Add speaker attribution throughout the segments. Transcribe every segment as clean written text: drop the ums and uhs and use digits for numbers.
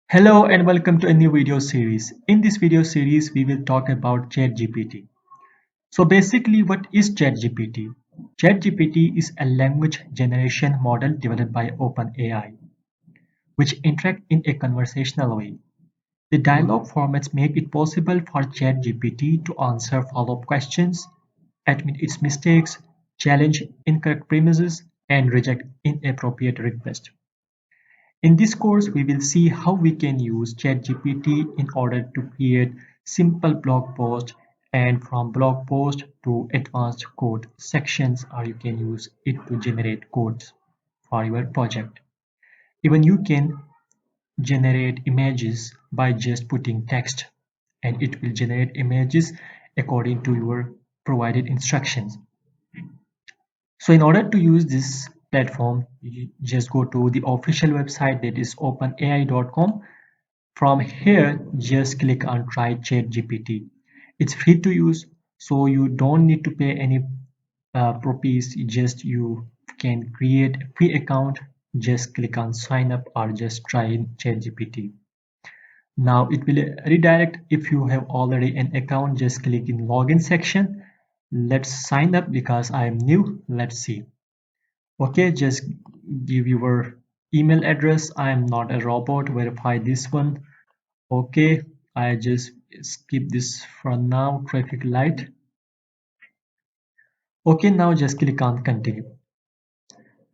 Speaker 1: Hello and welcome to a new video series. In this video series, we will talk about ChatGPT. So basically, what is ChatGPT? ChatGPT is a language generation model developed by OpenAI, which interact in a conversational way. The dialogue formats make it possible for ChatGPT to answer follow-up questions, admit its mistakes, challenge incorrect premises, and reject inappropriate requests. In this course, we will see how we can use ChatGPT in order to create simple blog posts, and from blog post to advanced code sections, or you can use it to generate codes for your project. Even you can generate images by just putting text, and it will generate images according to your provided instructions. So in order to use this platform, you just go to the official website, that is openai.com. From here, just click on Try ChatGPT. It's free to use, so you don't need to pay any rupees. Just you can create a free account. Just click on Sign Up or just try in ChatGPT. Now it will redirect. If you have already an account, just click in Login section. Let's sign up because I am new. Let's see. Okay, just give your email address. I am not a robot. Verify this one. Okay, I just skip this for now. Traffic light. Okay, now just click on continue.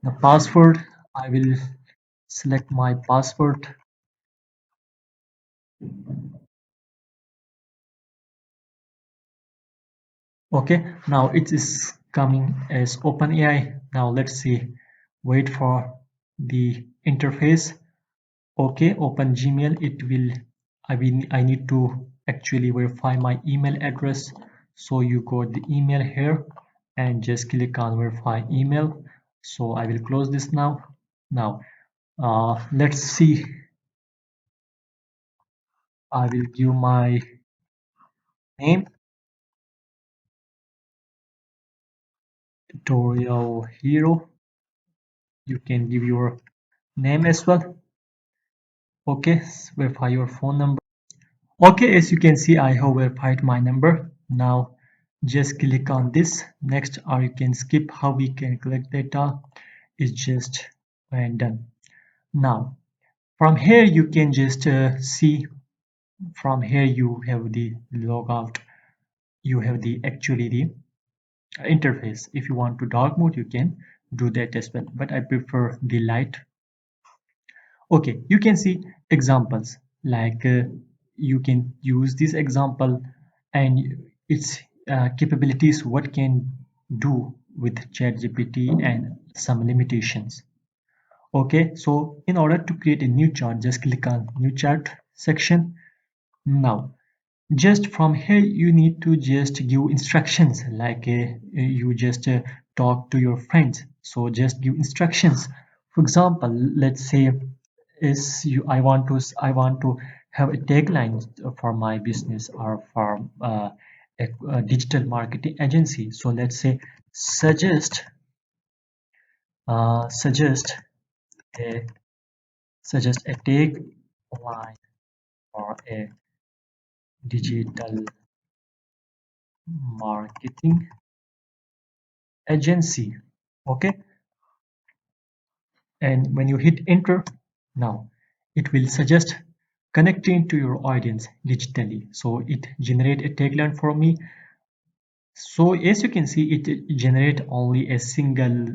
Speaker 1: The password, I will select my password. Okay, now it is coming as OpenAI. Now let's see. Wait for the interface. Okay, open Gmail. It will. I need to actually verify my email address. So you got the email here, and just click on verify email. So I will close this now. Now, let's see. I will give my name, tutorial hero. You can give your name as well. Okay, verify your phone number. Okay, as you can see, I have verified my number. Now just click on this next, or you can skip. How we can collect data is just and done. Now from here you can just see. From here you have the logout. You have the actually the interface. If you want to dark mode, you can do that as well, but I prefer the light. Okay, you can see examples like you can use this example and its capabilities, what can do with ChatGPT and some limitations. Okay, so in order to create a new chart, just click on new chart section. Now just from here you need to just give instructions like you just talk to your friends, so just give instructions. For example, let's say is you I want to have a tagline for my business or for a digital marketing agency. So let's say suggest uh, suggest a suggest a tagline for a digital marketing agency. Okay, and when you hit enter, now it will suggest connecting to your audience digitally, so it generate a tagline for me. So as you can see, it generate only a single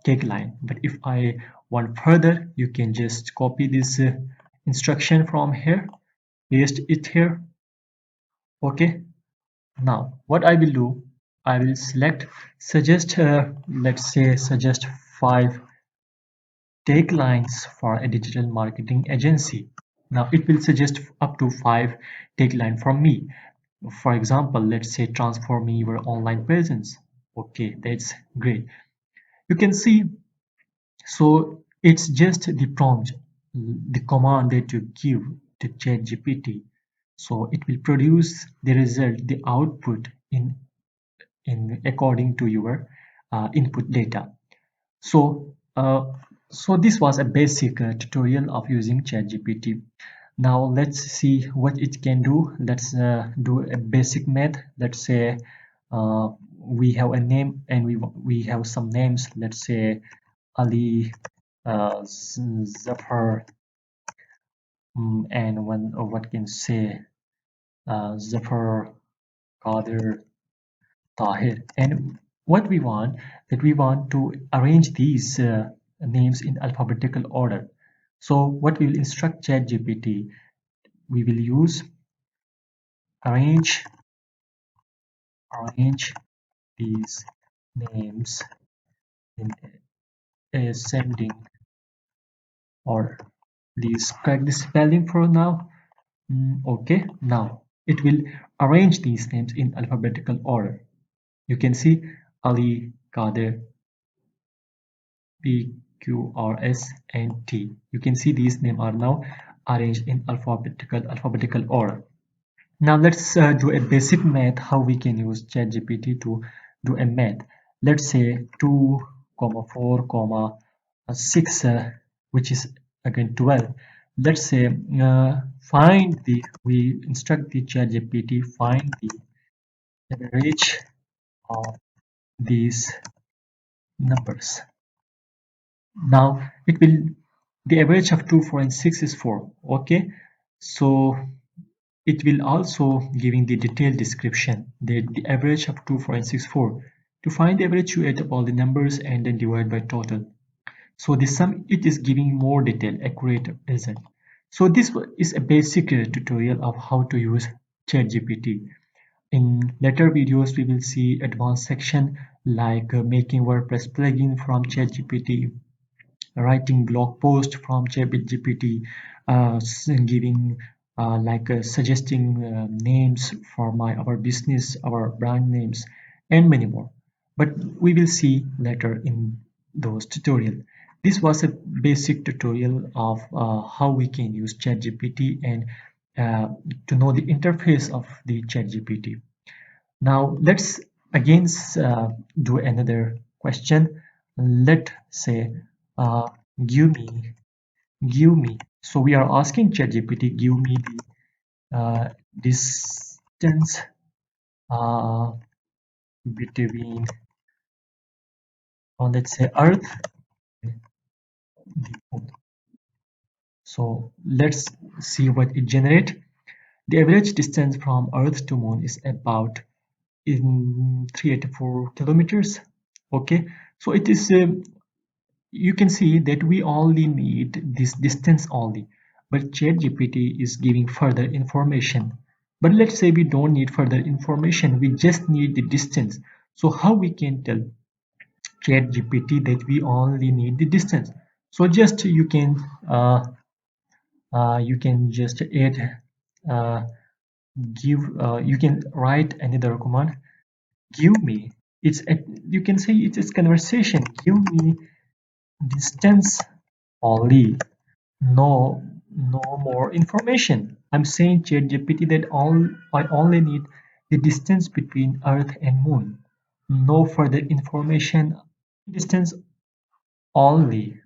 Speaker 1: tagline, but if I want further, you can just copy this instruction from here, paste it here. Okay, now what I will do, I will select suggest let's say suggest 5 taglines for a digital marketing agency. Now it will suggest up to 5 tagline from me. For example, let's say transform your online presence. Okay, that's great. You can see, so it's just the prompt, the command that you give to ChatGPT. So it will produce the result, the output in according to your input data. So, so this was a basic tutorial of using ChatGPT. Now let's see what it can do. Let's do a basic math. Let's say we have a name and we have some names. Let's say Ali, Zafar, and one or what can say Zafar, Qadir, Tahir. And what we want, that we want to arrange these names in alphabetical order. So what we will instruct ChatGPT, we will use arrange arrange these names in ascending order. Please correct the spelling for now. Okay, now it will arrange these names in alphabetical order. You can see Ali, Kader, P, Q, R, S, and T. You can see these names are now arranged in alphabetical order. Now let's do a basic math how we can use ChatGPT to do a math. Let's say 2, 4, 6, which is again 12. Let's say we instruct the ChatGPT find the average of these numbers. Now it will the average of 2, 4, and 6 is 4. Okay, so it will also giving the detailed description that the average of 2, 4, and 6, 4. To find the average, you add up all the numbers and then divide by total. So the sum it is giving more detailed, accurate result. So this is a basic tutorial of how to use ChatGPT. In later videos, we will see advanced section like making WordPress plugin from ChatGPT, writing blog post from ChatGPT, giving suggesting names for our business, our brand names, and many more. But we will see later in those tutorial. This was a basic tutorial of how we can use ChatGPT and to know the interface of the ChatGPT. Now let's again do another question. Let's say uh, give me give me. So we are asking ChatGPT give me the distance uh, between let's say Earth and the Moon. So let's see what it generates. The average distance from Earth to Moon is about in 384 kilometers. Okay, so it is you can see that we only need this distance only, but ChatGPT is giving further information. But let's say we don't need further information, we just need the distance. So how we can tell ChatGPT that we only need the distance? So just you can just add uh, you can write another command. Give me. You can say it's conversation. Give me distance only. No more information. I'm saying ChatGPT that I only need the distance between Earth and Moon. No further information. Distance only.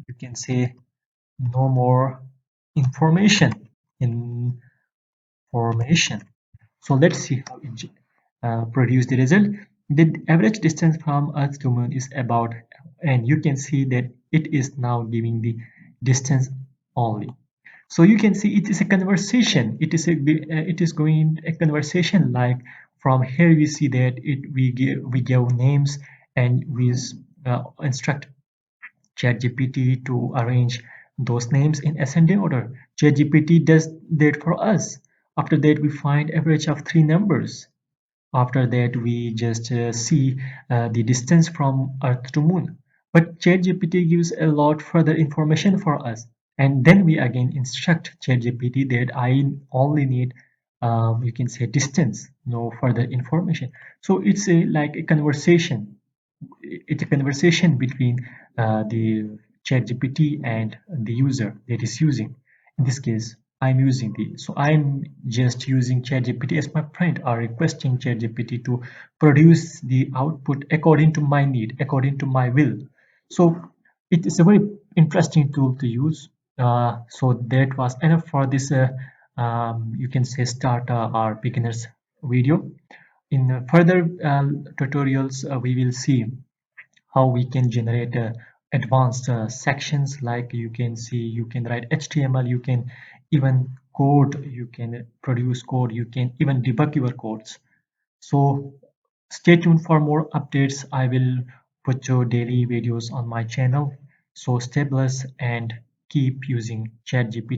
Speaker 1: You can say no more information. Information. So let's see how it produce the result. The average distance from Earth to Moon is about, and you can see that it is now giving the distance only. So you can see it is a conversation. It is going a conversation like from here we see that we give names and we instruct ChatGPT to arrange those names in ascending order. ChatGPT does that for us. After that, we find average of three numbers. After that, we just see the distance from Earth to Moon. But ChatGPT gives a lot further information for us. And then we again instruct ChatGPT that I only need, you can say distance, no further information. So it's like a conversation. It's a conversation between the ChatGPT and the user that is using. In this case, I'm using so I'm just using ChatGPT as my friend or requesting ChatGPT to produce the output according to my need, according to my will. So it is a very interesting tool to use. So that was enough for this, you can say, start our beginners video. In further tutorials, we will see how we can generate advanced sections, like you can see you can write HTML, you can even code, you can produce code, you can even debug your codes. So stay tuned for more updates. I will put your daily videos on my channel. So stay blessed and keep using ChatGPT.